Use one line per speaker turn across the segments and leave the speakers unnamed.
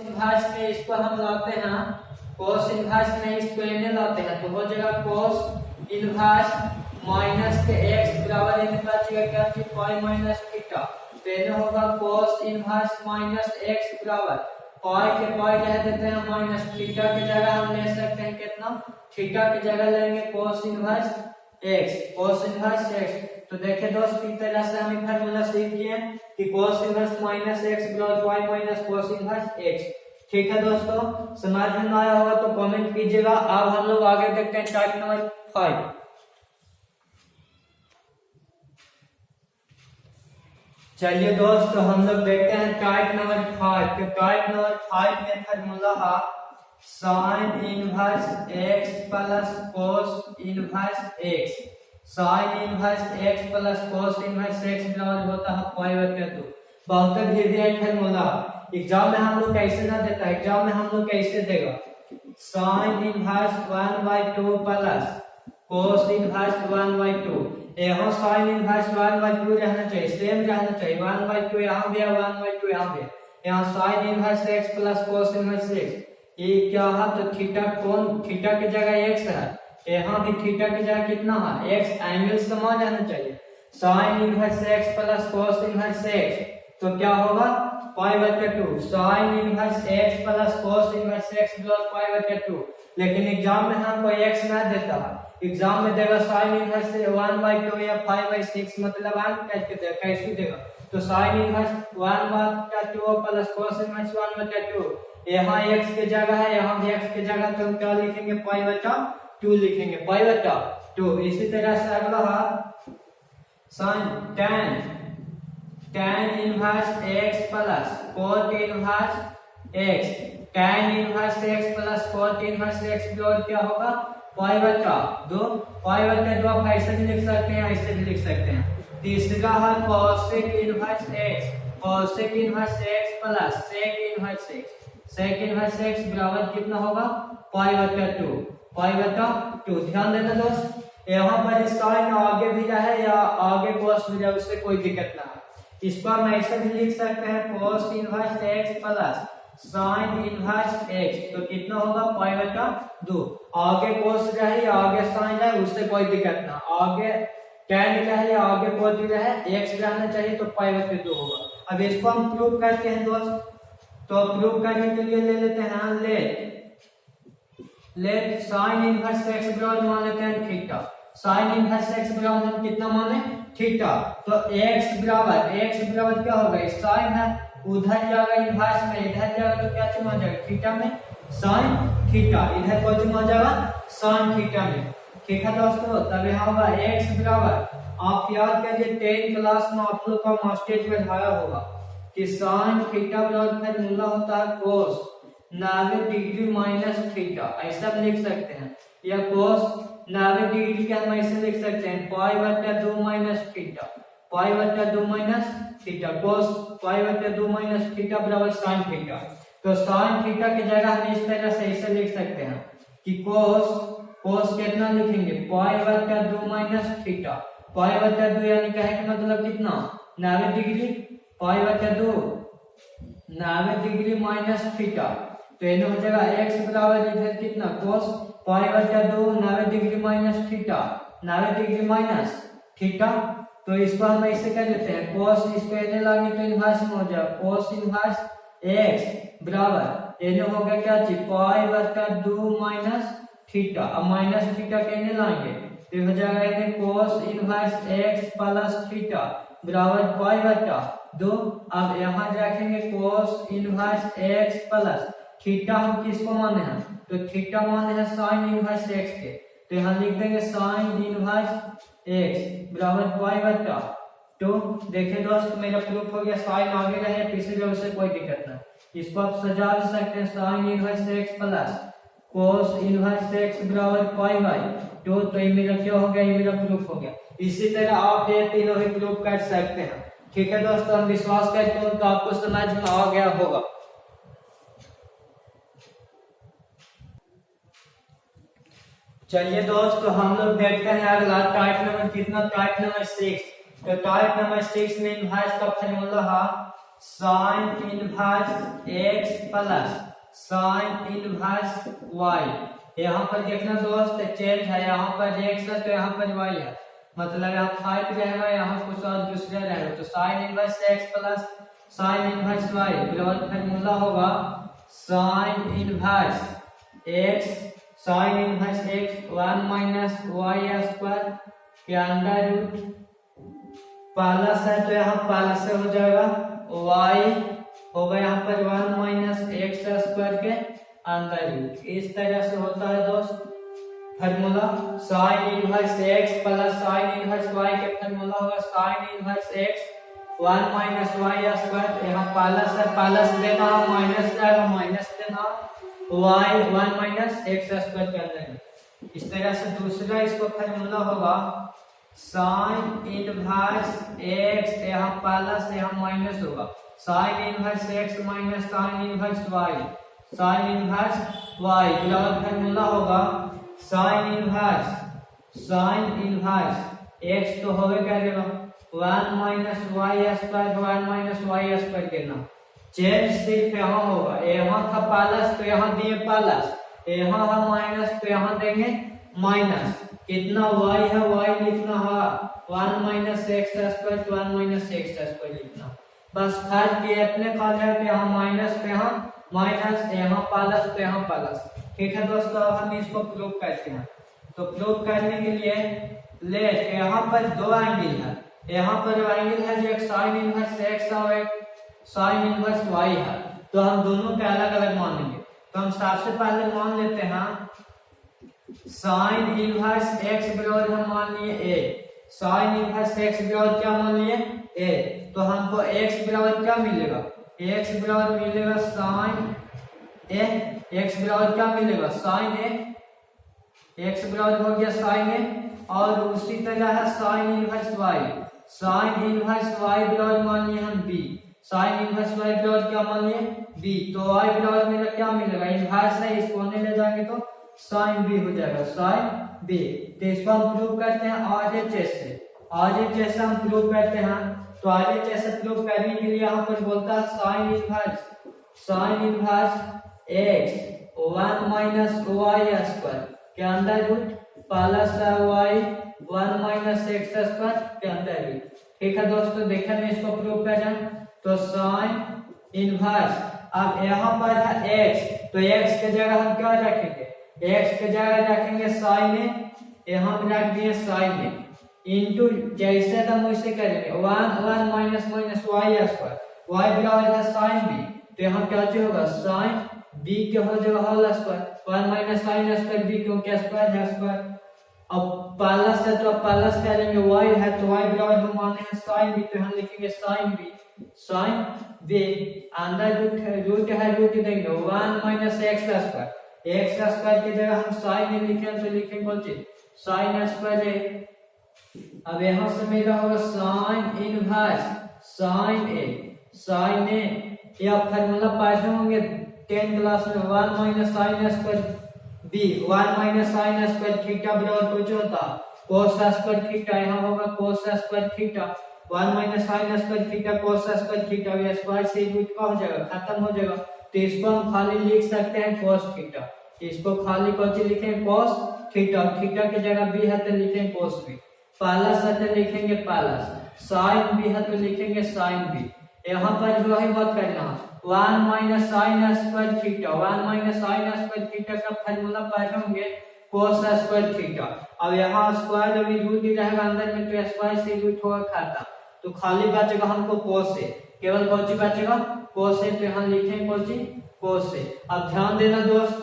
Inverse में इसको हम लाते हैं, cos इनवर्स में इसको एने लाते हैं तो हो जाएगा cos इनवर्स माइनस के x बराबर इनके बचेगा क्या चीज पाई माइनस थीटा, तो एने होगा cos इनवर्स माइनस x बराबर पाई के पाई रह देते हैं माइनस थीटा की जगह हम ले सकते हैं कितना, थीटा की जगह लेंगे cos inverse x, cos inverse x। तो देखिए दोस्त इस तरह से हम फार्मूला सीख गए कि cos इनवर्स माइनस x बराबर pi minus cos inverse x। ठीक है दोस्तों, समझ में आया होगा तो कमेंट कीजिएगा। अब हम लोग आगे देखते हैं टाइप नंबर 5। चलिए दोस्तों हम लोग देखते हैं टाइप नंबर 5। तो टाइप नंबर 5 में फार्मूला है sin inverse x plus cos inverse x। sin inverse x plus cos inverse x बराबर होता है पाई बटा 2। बहुत ही फार्मूला एग्जाम में हम लोग कैसे ना देता है, एग्जाम में हम लोग कैसे देगा sin inverse 1/2 plus cos inverse 1/2। यहाँ sin इनवर्स 1/2 रहना चाहिए, सेम रहना चाहिए, 1/2 यहाँ भी है 1/2 यहाँ भी है। यहाँ sin inverse x plus cos inverse x ये क्या है तो थीटा, कौन थीटा की जगह x है, यहाँ भी थीटा की जगह कितना है x, एंगल समान रहना चाहिए। sin inverse x plus cos inverse x तो क्या होगा पाई बटा 2। sin inverse x plus cos inverse x बराबर पाई बटा 2। लेकिन एग्जाम में हमको x ना देता है, एग्जाम में देगा sin इनवर्स 1/2 या 5/6 मतलब अंक करके देगा, कैसे देगा तो sin inverse 1/2 plus cos inverse 1/2। यहाँ x की जगह है, यहाँ भी x की जगह तो हम क्या लिखेंगे पाई बटा 2 लिखेंगे, पाई बटा 2। इसी तरह से अगला है sin tan inverse x plus cot inverse x। tan inverse x plus cot inverse x बराबर क्या होगा पाई बटा 2। पाई बटा 2 आप ऐसे भी लिख सकते हैं, ऐसे भी लिख सकते हैं। तीसरा है cosec inverse x। cosec inverse x plus sec inverse x। sec inverse x बराबर कितना होगा पाई बटा 2, पाई बटा 2। ध्यान देना दोस्त, यहाँ पर साइन आगे भी रहे या आगे cos भी रहे उससे कोई दिक्कत ना है। इस पर हम ऐसे भी लिख सकते हैं cos inverse x plus sin inverse x तो कितना होगा पाई बटा 2। आगे cos रहे या आगे sin रहे उससे कोई दिक्कत ना, आगे tan रहे या आगे cos रहे x रहना चाहिए तो पाई बटा 2 होगा। अब इसको हम प्रूव करते हैं दोस्त, तो प्रूव करने के लिए ले लेते हैं लेट sin इनवर्स x बराबर मान लेते हैं थीटा। sin इनवर्स x बराबर हम कितना माने थीटा, तो x बराबर क्या होगा sin है उधर जाएगा इनवर्स में, इधर जाएगा तो क्या चीज आ जाएगा थीटा में sin थीटा, इधर कौन चीज आ जाएगा sin थीटा में। ठीक है दोस्तों, तब यहाँ होगा x बराबर, आप याद करिए 10 क्लास में आप लोग का मास्टर में पढ़ाया होगा कि sin थीटा बराबर फार्मूला होता है cos 90 डिग्री माइनस थीटा, ऐसा लिख सकते हैं, या cos 90 डिग्री के हम ऐसे लिख सकते हैं पाई बटा 2 माइनस थीटा, पाई बटा 2 माइनस थीटा, cos पाई बटा 2 माइनस थीटा बराबर sin थीटा। तो sin थीटा की जगह हम इस तरह से ऐसे लिख सकते हैं कि cos कितना लिखेंगे पाई बटा 2 माइनस थीटा, पाई बटा 2 यानी कहे का मतलब कितना 90 डिग्री, पाई बटा 2 90 डिग्री माइनस थीटा, तो ये हो जाएगा x बराबर इधर कितना cos पाई बटा 2 90 degree minus theta, 90 degree minus theta. तो इसको हम ऐसे कर लेते हैं cos इसको एने लाएंगे तो इनवर्स में हो जाएगा cos इनवर्स x बराबर एने हो गया क्या चीज पाई बटा 2 माइनस थीटा। अब माइनस थीटा के एने लाएंगे तो हो जाएगा एने cos inverse x plus theta बराबर पाई बटा 2। अब यहाँ रखेंगे cos inverse x plus theta, हम किसको माने हैं तो थीटा माने हैं sin इनवर्स x के, तो यहाँ लिख देंगे sin इनवर्स x बराबर पाई बटा 2। देखिए दोस्त मेरा प्रूफ हो गया, sin आगे रहे पीछे रहे उससे कोई दिक्कत ना, इसको आप सजा सकते हैं sin inverse x plus cos inverse x बराबर पाई बाई 2। तो ये मेरा क्या हो गया, ये मेरा प्रूफ हो गया। इसी तरह आप ये तीनों ही प्रूफ कर सकते हैं। ठीक है दोस्तों, हम विश्वास करते हैं कि आपको समझ में आ गया होगा। चलिए दोस्तों हम लोग देखते हैं अगला टाइप नंबर कितना, टाइप नंबर 6। तो टाइप नंबर 6 में इनवर्स का फार्मूला है sine inverse x plus sine inverse y. यहाँ पर देखना दोस्त चेंज है, यहाँ पर एक्स है तो यहाँ पर वाई है, मतलब यहाँ 5 रहेगा, यहाँ कुछ और दूसरा रहेगा। तो sine inverse x plus sine inverse y बराबर फार्मूला होगा sine inverse x sine inverse x 1 minus y square के अंडर रूट प्लस है तो यहाँ प्लस से हो जाएगा वाई होगा यहाँ पर 1 माइनस एक्स स्क्वायर के अंडर रूट। इस तरह से होता है दोस्त formula sine inverse x plus sine inverse y के फार्मूला होगा sine inverse x 1 minus y square, यहाँ प्लस है प्लस देना माइनस जाएगा माइनस देना वाई 1 माइनस एक्स स्क्वायर के अंदर। इस तरह से दूसरा इसको फार्मूला होगा साइन इनवर्स एक्स, यहाँ प्लस यहाँ माइनस होगा sine inverse x minus sign inverse y sine inverse y बराबर फार्मूला होगा साइन इनवर्स एक्स तो होगा क्या रहेगा 1 minus y square 1 minus y square के ना चेंज सिर्फ यहाँ होगा, यहाँ था प्लस तो यहाँ दिए प्लस, यहाँ है माइनस तो यहाँ देंगे माइनस। कितना वाई है वाई लिखना है 1 माइनस एक्स स्क्वायर तो 1 माइनस एक्स स्क्वायर लिखना, बस फर्क ये अपने खा जाए तो यहाँ माइनस तो यहाँ माइनस, यहाँ प्लस तो यहाँ प्लस। ठीक है दोस्तों, अब हम इसको प्रूव करते हैं। तो प्रूव करने के लिए लेट यहाँ पर दो एंगल है, यहाँ पर एंगल है जो एक साइन इनवर्स एक्स और एक साइन इनवर्स वाई है, तो हम दोनों के अलग अलग मानेंगे। तो हम सबसे पहले मान लेते हैं साइन इनवर्स एक्स बराबर हम मान लिए ए, साइन इनवर्स एक्स बराबर क्या मान लिए ए, तो हमको एक्स बराबर क्या मिलेगा, एक्स बराबर मिलेगा साइन ए, एक्स बराबर क्या मिलेगा साइन ए, एक्स बराबर हो गया साइन ए। और उसी तरह है sine inverse y, sine inverse y बराबर मान लिए हम बी, साइन इनवर्स वाई बराबर क्या मान लिए बी, तो वाई बराबर मेरा क्या मिलेगा इनवर्स है, इसको होने ले जाएंगे तो साइन बी हो जाएगा साइन बी। तो इसको हम प्रूव करते हैं आरएचएस से, आरएचएस हम प्रूव करते हैं। तो आरएचएस प्रूव करने के लिए यहाँ पर बोलता है sine inverse x 1 minus y square के अंदर root plus y 1 minus x square के अंदर रूट। ठीक है दोस्तों, देखिए मैं इसको प्रूव कर रहा हूँ। तो साइन इनवर्स, अब यहाँ पर है एक्स, तो एक्स के जगह हम क्या रखेंगे, एक्स के जगह रखेंगे साइन ए, यहाँ पे रख दिए साइन ए इंटू जैसे हम वैसे करेंगे 1 minus minus y square, y बराबर है साइन बी, तो यहाँ क्या होगा साइन बी के हो जाएगा whole square 1 minus sine square b क्योंकि स्क्वायर है स्क्वायर। अब प्लस है तो प्लस करेंगे, वाई है तो वाई बराबर हम माने हैं साइन बी, तो हम लिखेंगे साइन बी अंदर रूट है रूट देंगे 1 minus x square, x square की जगह हम साइन ए लिखें तो लिखेंगे कौन चीज साइन स्क्वायर ए। अब यहाँ से मेरा होगा साइन इनवर्स साइन ए या फार्मूला पढ़े होंगे 10 क्लास में 1 minus sine square b 1 minus sine square theta बराबर कुछ होता कोस स्क्वायर थीटा, यहाँ होगा cos square theta 1 minus sine square theta cos square theta, ये स्क्वायर से रूट का हो जाएगा खत्म हो जाएगा। तो इसको हम खाली लिख सकते हैं कोस थीटा, इसको खाली कौन सी लिखें कोस थीटा, थीटा की जगह बी है तो लिखें कोस बी, प्लस है तो लिखेंगे प्लस, साइन बी है तो लिखेंगे साइन बी। यहाँ पर जो है बात करना 1 minus sine square theta 1 minus sine square theta का फार्मूला पढ़े होंगे कोस स्क्वायर थीटा। अब यहाँ स्क्वायर अभी रूट ही रहेगा अंदर में, तो स्क्वायर से रूट होगा खाता, तो खाली बचेगा हमको कोस से, केवल कौन सी बचेगा कोस से, तो यहाँ लिखें कौन सी कोस से। अब ध्यान देना दोस्त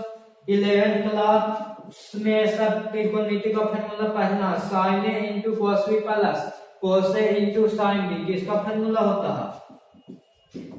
11th क्लास में सब त्रिकोणमिति का फार्मूला पढ़ना sine A into cos B plus cos A into sine B, किसका फार्मूला होता है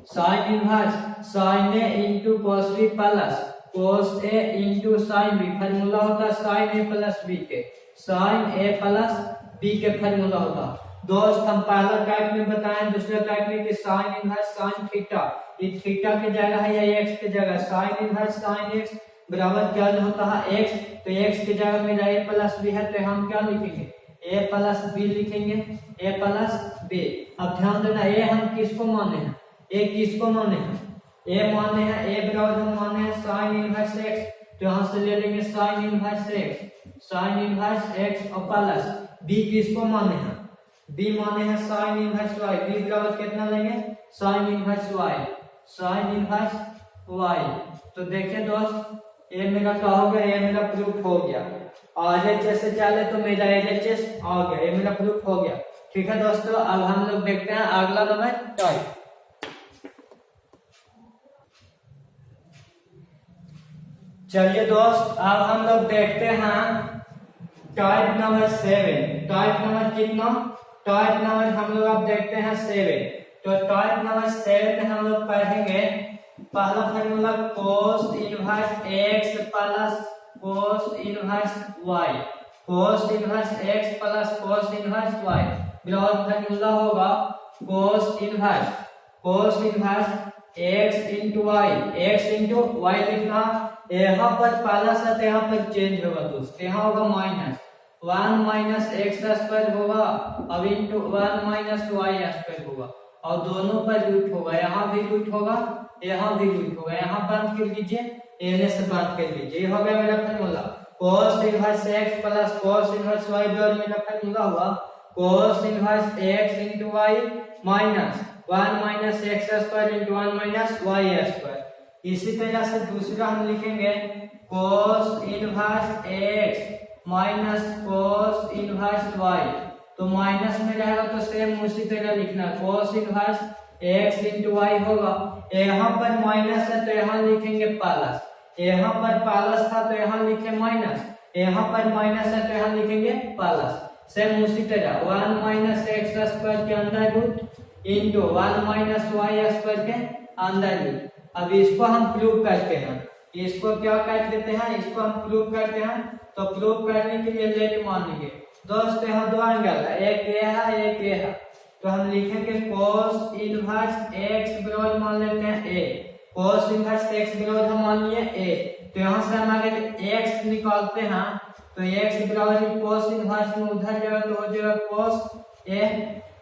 sine inverse sine A into cos B plus cos A into sine B, formula होता है साइन ए प्लस बी के, sine A plus B के formula होता है। दोस्त हम पहला टाइप में बताएं, दूसरा टाइप में कि साइन इनवर्स साइन थीटा, ये थीटा की जगह है या एक्स की जगह, साइन इनवर्स साइन एक्स बराबर क्या होता है एक्स, तो एक्स की जगह मेरा ए प्लस बी है तो हम क्या लिखेंगे ए प्लस बी लिखेंगे, ए प्लस बी। अब ध्यान देना ए हम किसको माने हैं, ए किसको माने हैं, ए माने हैं, ए बराबर हम माने हैं साइन इनवर्स एक्स, तो यहाँ से ले लेंगे sine inverse x, sine inverse x और प्लस बी किसको माने हैं, बी माने हैं साइन इनवर्स वाई, बी बराबर कितना लेंगे sine inverse y, sine inverse y. तो देखिए दोस्त ये मेरा क्या हो गया, ये मेरा प्रूफ हो गया। RHS से चले तो मेरा LHS आ गया, ये मेरा प्रूफ हो गया। ठीक है दोस्तों, अब हम लोग देखते हैं अगला नंबर टाइप। चलिए दोस्त अब हम लोग देखते हैं टाइप नंबर 7। टाइप नंबर कितना, टाइप नंबर हम लोग अब देखते हैं 7। तो टाइप नंबर 7 में हम लोग पढ़ेंगे पहला formula cos inverse x plus cos inverse y, cos inverse x plus cos inverse y बराबर फॉर्मूला होगा cos inverse x into y, x into y लिखना, यहाँ पर प्लस है तो यहाँ पर चेंज होगा दोस्त, यहाँ होगा माइनस 1 माइनस एक्स स्क्वायर होगा, अब इंटू 1 माइनस वाई स्क्वायर होगा, और दोनों पर रूट होगा, यहाँ भी रूट होगा, यहाँ भी रूट होगा, यहाँ बंद कर लीजिए, एने से बंद कर लीजिए। ये हो गया मेरा formula cos inverse x plus cos inverse y और मेरा फॉर्मूला हुआ cos inverse x into y minus 1 minus x square into 1 minus y square. इसी तरह से दूसरा हम लिखेंगे cos inverse x minus cos inverse y, तो माइनस में रहेगा तो सेम उसी तरह लिखना cos inverse x into y होगा, यहाँ पर माइनस है तो यहाँ लिखेंगे प्लस, यहाँ पर प्लस था तो यहाँ लिखे माइनस, यहाँ पर माइनस है तो यहाँ लिखेंगे प्लस, सेम उसी तरह 1 माइनस एक्स स्क्वायर के अंदर root into 1 minus y square के अंदर रूट। अब इसको हम प्रूव करते हैं, इसको क्या कर देते हैं, इसको हम प्रूव करते हैं। तो प्रूव करने के लिए लेट मान लेंगे दोस्त, यहाँ दो एंगल है, एक ये है एक ये है, तो हम लिखेंगे cos इनवर्स x बराबर मान लेते हैं a, cos इनवर्स x बराबर हम मान लिए a, तो यहाँ से हम अगर x निकालते हैं तो x बराबर cos इनवर्स में उधर जाएगा तो हो जाएगा cos a,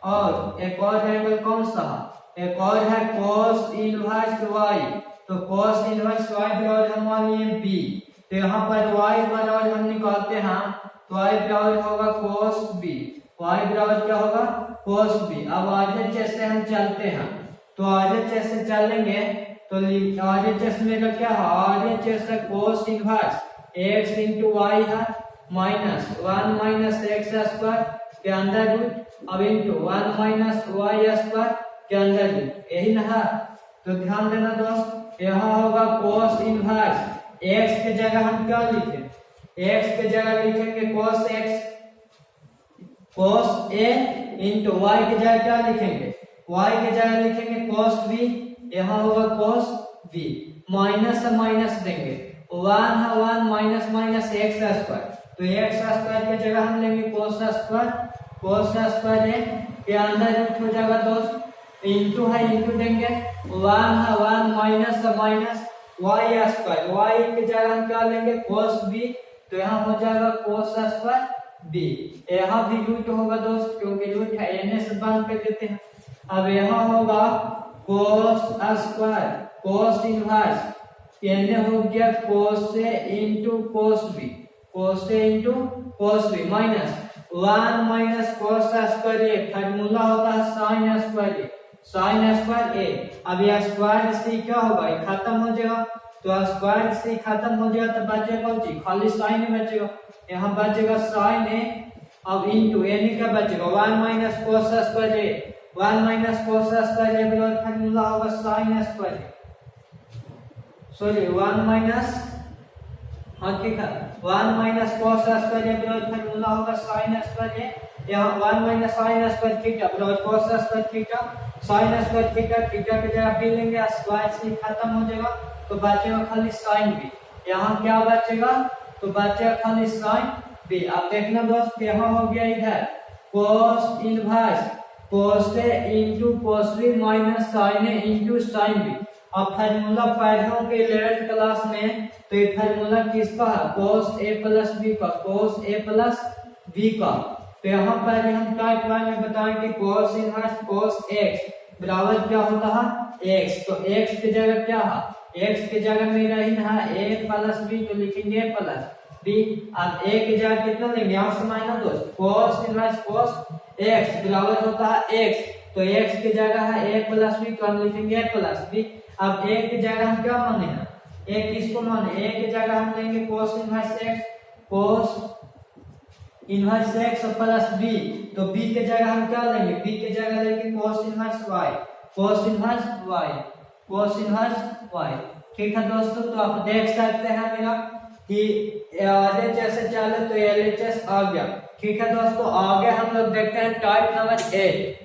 और एक और एंगल कौन सा है, एक और है cos इनवर्स y, तो cos इनवर्स y बराबर हम मान लिए b, तो यहाँ पर y बराबर हम निकालते हैं तो y बराबर होगा cos b, y बराबर क्या होगा cos b। अब RHS से हम चलते हैं, तो RHS से चलेंगे तो RHS में क्या है, RHS है cos inverse x into y है माइनस 1 माइनस एक्स स्क्वायर के अंदर रूट, अब इंटू 1 माइनस वाई स्क्वायर के अंदर रूट, यही ना है। तो ध्यान देना दोस्त, यहाँ होगा cos इनवर्स x के जगह हम क्या लिखें, x के जगह लिखेंगे cos x, cos a into y के जगह क्या लिखेंगे, y के जगह लिखेंगे cos b, यहाँ होगा cos b, माइनस से माइनस देंगे, 1 है 1 माइनस माइनस एक्स स्क्वायर, तो एक्स स्क्वायर के जगह हम लेंगे cos square, cos square a के अंदर रूट हो जाएगा दोस्त, इंटू है इंटू देंगे, 1 है 1 माइनस से माइनस वाई स्क्वायर, y के जगह हम क्या लेंगे cos b, तो यहाँ हो जाएगा cos स्क्वायर b, यहाँ भी रूट होगा दोस्त क्योंकि रूट है, एन से बंद कर देते हैं। अब यहाँ होगा cos square cos inverse n हो गया cos a into cos b, cos a into cos b minus 1 minus cos square a, formula होता है sin square a, sin square a। अब यह स्क्वायर से क्या होगा, ये खत्म हो जाएगा, तो स्क्वायर से खत्म हो जाएगा तो बचेगा कौन चीज, खाली साइन बचेगा, यहाँ बचेगा साइन ए, अब इंटू एन क्या बचेगा 1 माइनस cos स्क्वायर ए, 1 माइनस cos स्क्वायर ए बराबर फॉर्मूला होगा sin स्क्वायर ए, सॉरी 1 माइनस, हाँ ठीक है 1 माइनस cos स्क्वायर ए बराबर फॉर्मूला होगा sin स्क्वायर ए, यहाँ 1 माइनस sin स्क्वायर थीटा बराबर cos square theta, sin square theta, theta की जगह भी लेंगे, स्क्वायर से खत्म हो जाएगा तो बचेगा खाली sin b, यहाँ क्या बचेगा, तो बचेगा खाली sin b। अब देखना दोस्त, यहाँ हो गया इधर cos inverse cos a into cos b minus sin a into sin b। अब फॉर्मूला पढ़ो के 11th क्लास में, तो ये फॉर्मूला किसका है, cos a प्लस b का, cos a प्लस b का। तो यहाँ पर हम टाइप 1 में बताएंगे cos इनवर्स cos x बराबर क्या होता है x। तो x की जगह क्या है, x की जगह में रही ना a प्लस b, तो लिखेंगे a प्लस b। अब a की जगह कितना लेंगे, यहाँ से माइनस दो, cos इनवर्स cos x बराबर होता है x। तो x की जगह है a प्लस b, तो हम लिखेंगे a प्लस b। अब a की जगह हम क्या माने हैं, a किसको माने, a की जगह हम लेंगे cos inverse x, cos inverse x plus b। तो b के जगह हम क्या लेंगे, b के जगह लेंगे cos inverse y, cos inverse y, cos inverse y। ठीक है दोस्तों, तो आप देख सकते हैं मेरा कि LHS से चले तो LHS आ गया। ठीक है दोस्तों, आगे हम लोग देखते हैं टाइप नंबर 8।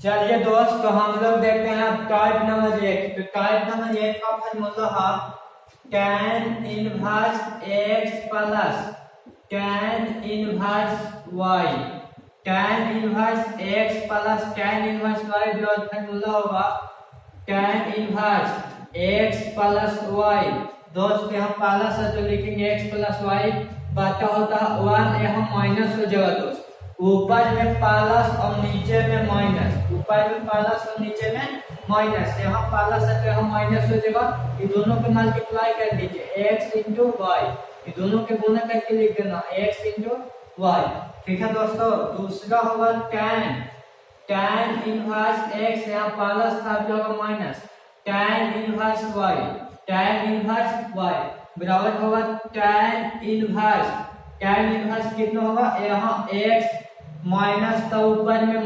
चलिए दोस्तों, हम लोग देखते हैं टाइप नंबर 1। तो टाइप नंबर 1 का फॉर्मूला है tan inverse x plus tan inverse y। tan inverse x plus tan inverse y का फॉर्मूला होगा tan inverse x plus y। दोस्तों यहाँ प्लस है तो लिखेंगे x प्लस y, बटा होता है 1, यहाँ माइनस हो जाएगा दोस्त, ऊपर में प्लस और नीचे में माइनस, ऊपर में प्लस और नीचे में माइनस, यहाँ प्लस है तो यहाँ माइनस हो जाएगा। ये दोनों को मल्टीप्लाई कर दीजिए x इंटू वाई, ये दोनों के गुणा करके लिख देना x इंटू वाई। ठीक है दोस्तों, दूसरा होगा tan इनवर्स x, यहाँ प्लस था तो होगा minus tan inverse y, tan inverse y बराबर होगा tan इनवर्स कितना होगा, यहाँ x माइनस तो ऊपर में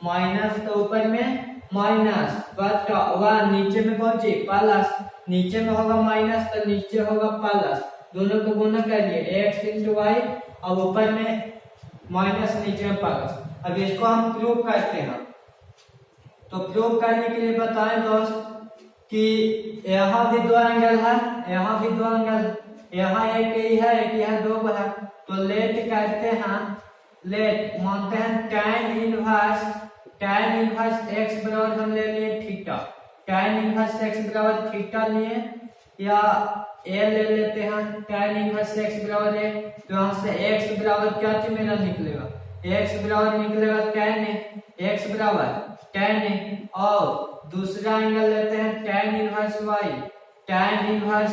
माइनस तो ऊपर में माइनस, बटा 1 नीचे में पहुंचे प्लस, नीचे में होगा माइनस तो नीचे होगा प्लस, दोनों को गुणा करिए x इंटू वाई, और ऊपर में माइनस नीचे में प्लस। अब इसको हम प्रूव करते हैं। तो प्रूव करने के लिए बताएं दोस्त कि यहाँ भी दो एंगल है, यहाँ भी दो एंगल, यहाँ एक ही है, एक यहाँ दो है। तो लेट करते हैं, लेट मानते हैं tan इनवर्स x बराबर हम ले लिए थीटा, tan इनवर्स x बराबर थीटा लिए, या a ले लेते हैं tan इनवर्स x बराबर a। तो यहाँ से x बराबर क्या चीज मेरा निकलेगा, x बराबर निकलेगा tan a, x बराबर tan a। और दूसरा एंगल लेते हैं tan inverse y, tan inverse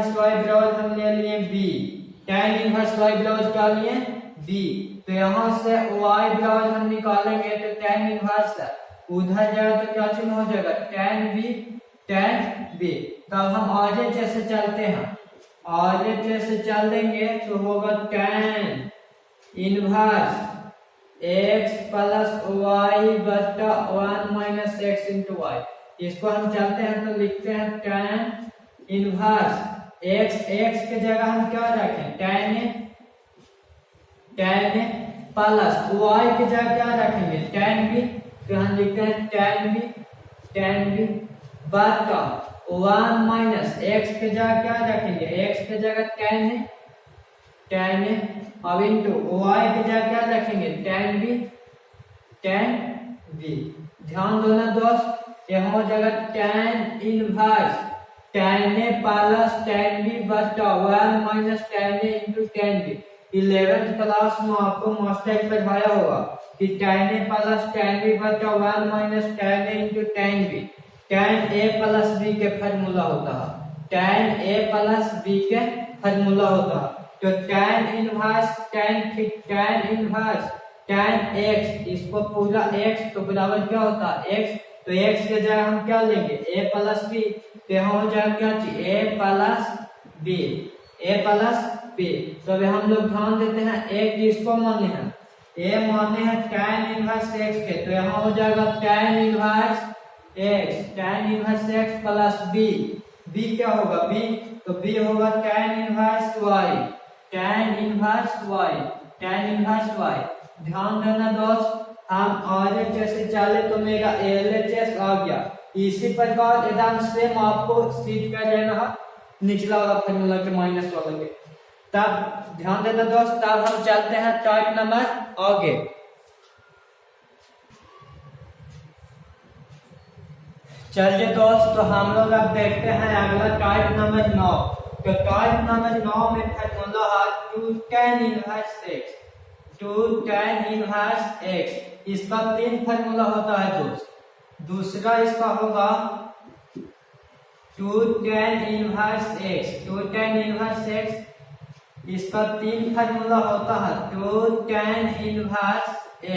y बराबर हम ले लिए b, tan इनवर्स y बराबर क्या लिए b। तो यहाँ से y बराबर हम निकालेंगे तो tan इनवर्स उधर जाएगा तो क्या चिन्ह हो जाएगा tan b। तब हम आगे जैसे चलते हैं, आगे जैसे चल देंगे तो होगा tan inverse x plus y बटा 1 माइनस x इंटू वाई। इसको हम चलते हैं तो लिखते हैं tan इनवर्स x के जगह हम क्या रखें tan प्लस y की जगह क्या रखेंगे tan b। तो हम लिखते हैं tan b बटा 1 माइनस x की जगह क्या रखेंगे, x की जगह tan a, अब इंटू y की जगह क्या रखेंगे tan b। ध्यान दो ना दोस्त, यहाँ हो जाएगा tan inverse tan a plus tan b बटा 1 minus tan a into tan b। 11th class में आपको मास्टर पढ़ाया होगा कि tan a plus tan b बटा 1 minus tan a into tan b, tan a plus b के formula होता है, tan a प्लस b के फॉर्मूला होता है। तो tan इनवर्स tan x, इसको पूरा x तो बराबर क्या होता है x। तो x के जगह हम क्या लेंगे a प्लस b, तो यहाँ हो जाएगा क्या चीज a प्लस b। तो अभी हम लोग ध्यान देते हैं a किसको माने हैं, a माने हैं tan इनवर्स x के। तो यहाँ हो जाएगा tan inverse x plus b क्या होगा b, तो b होगा tan इनवर्स y। ध्यान देना दोस्त, हम आगे जैसे चले तो मेरा LHS आ गया। इसी प्रकार एकदम सेम आपको सीट कर लेना है निचला वाला फॉर्मूला के माइनस वाला के। तब ध्यान देना दोस्त, तब हम चलते हैं टाइप नंबर आगे। चलिए दोस्त, तो हम लोग अब देखते हैं अगला टाइप नंबर 9। तो टाइप नंबर 9 में फॉर्मूला है two tan inverse x, two tan inverse x। इसका 3 फार्मूला होता है दोस्त। दूसरा इसका होगा two tan inverse x, two tan inverse x, इसका 3 फार्मूला होता है टू tan इनवर्स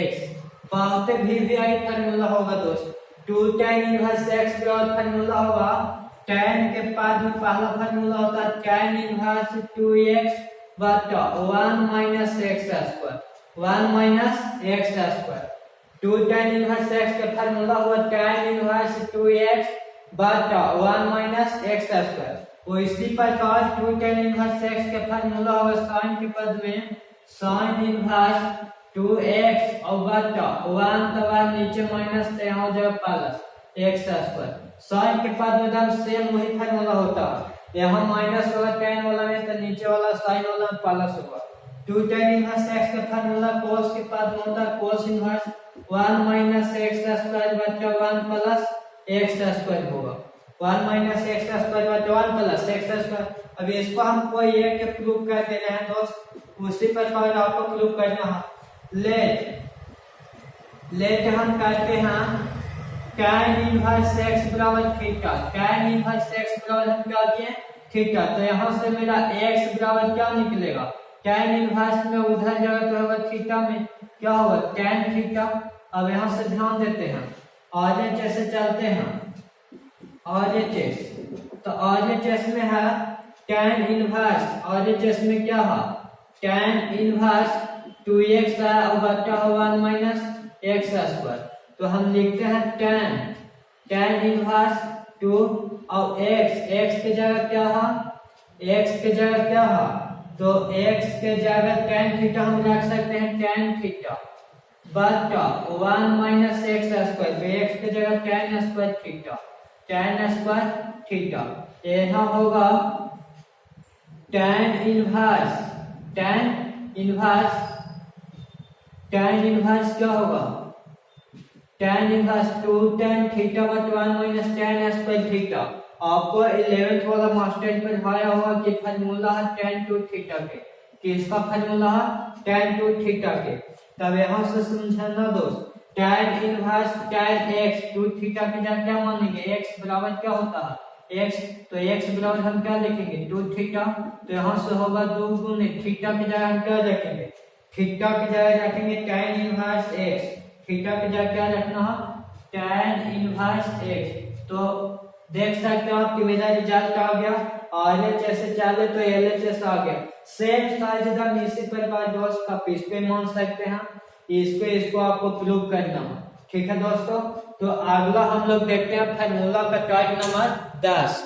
x। बहुत वीवीआई फार्मूला होगा दोस्त। टू tan इनवर्स x का फार्मूला होगा tan के बाद में पहला फार्मूला होता है tan इनवर्स 2x बटा 1 minus x square, 1 minus x square. Two tan inverse x का फार्मूला हुआ tan इनवर्स 2x बटा 1 माइनस x स्क्वायर। वो इसी प्रकार टू tan इनवर्स x का फार्मूला होगा sin के पद में sin इनवर्स 2x और बटा 1 के बाद नीचे माइनस तो यहाँ हो जाएगा प्लस x स्क्वायर। sin के पद में एकदम सेम वही फार्मूला होता है। यहाँ माइनस होगा tan वाला में तो नीचे वाला sin वाला में प्लस होगा। टू tan इनवर्स x का फार्मूला cos के पद में होता है cos inverse 1 minus x square बटा 1 प्लस x स्क्वायर होगा। 1 माइनस x स्क्वायर बटा 1 प्लस x स्क्वायर। अभी इसको हम कोई एक के प्रूव कर दे रहे हैं दोस्त, उसी प्रकार आपको प्रूव करना है। लेट हम करते हैं tan इनवर्स x बराबर थीटा, tan इनवर्स x बराबर हम क्या किए थीटा। तो यहाँ से मेरा x बराबर क्या निकलेगा, tan इनवर्स में उधर जगह तो होगा थीटा में क्या होगा tan थीटा। अब यहाँ से ध्यान देते हैं RHS से चलते हैं, RHS तो RHS में है tan इनवर्स, RHS में क्या है tan इनवर्स 2x है और बटा 1 माइनस x स्क्वायर। तो हम लिखते हैं tan इनवर्स 2 और x के जगह क्या है, x के जगह क्या है, तो x के जगह tan थीटा हम रख सकते हैं tan थीटा बटा 1 माइनस x स्क्वायर। तो x के जगह tan square theta, tan square theta. यहाँ होगा tan इनवर्स क्या होगा tan इनवर्स 2 tan थीटा बटा 1 माइनस tan स्क्वायर थीटा। आपको 11th वाला मास्टर पर पढ़ाया होगा कि फार्मूला है tan 2 थीटा के, कि इसका फार्मूला है tan 2 थीटा के। तब यहाँ से समझना दोस्त tan inverse tan x 2 theta के जगह क्या मानेंगे x बराबर क्या होता है x, तो x बराबर हम क्या लिखेंगे 2 थीटा। तो यहाँ से होगा 2 गुने थीटा के जगह हम क्या रखेंगे, थीटा के जगह रखेंगे tan इनवर्स x, थीटा के जगह क्या रखना है tan इनवर्स x। तो देख सकते हो आपकी मेरा रिजल्ट आ गया, RHS से चले तो LHS आ गया। सेम साइज एकदम इसी प्रकार दोस्त का इस पे मान सकते हैं, इसको आपको प्रूव करना है। ठीक है दोस्तों, तो अगला हम लोग देखते हैं फार्मूला का टाइप नंबर 10।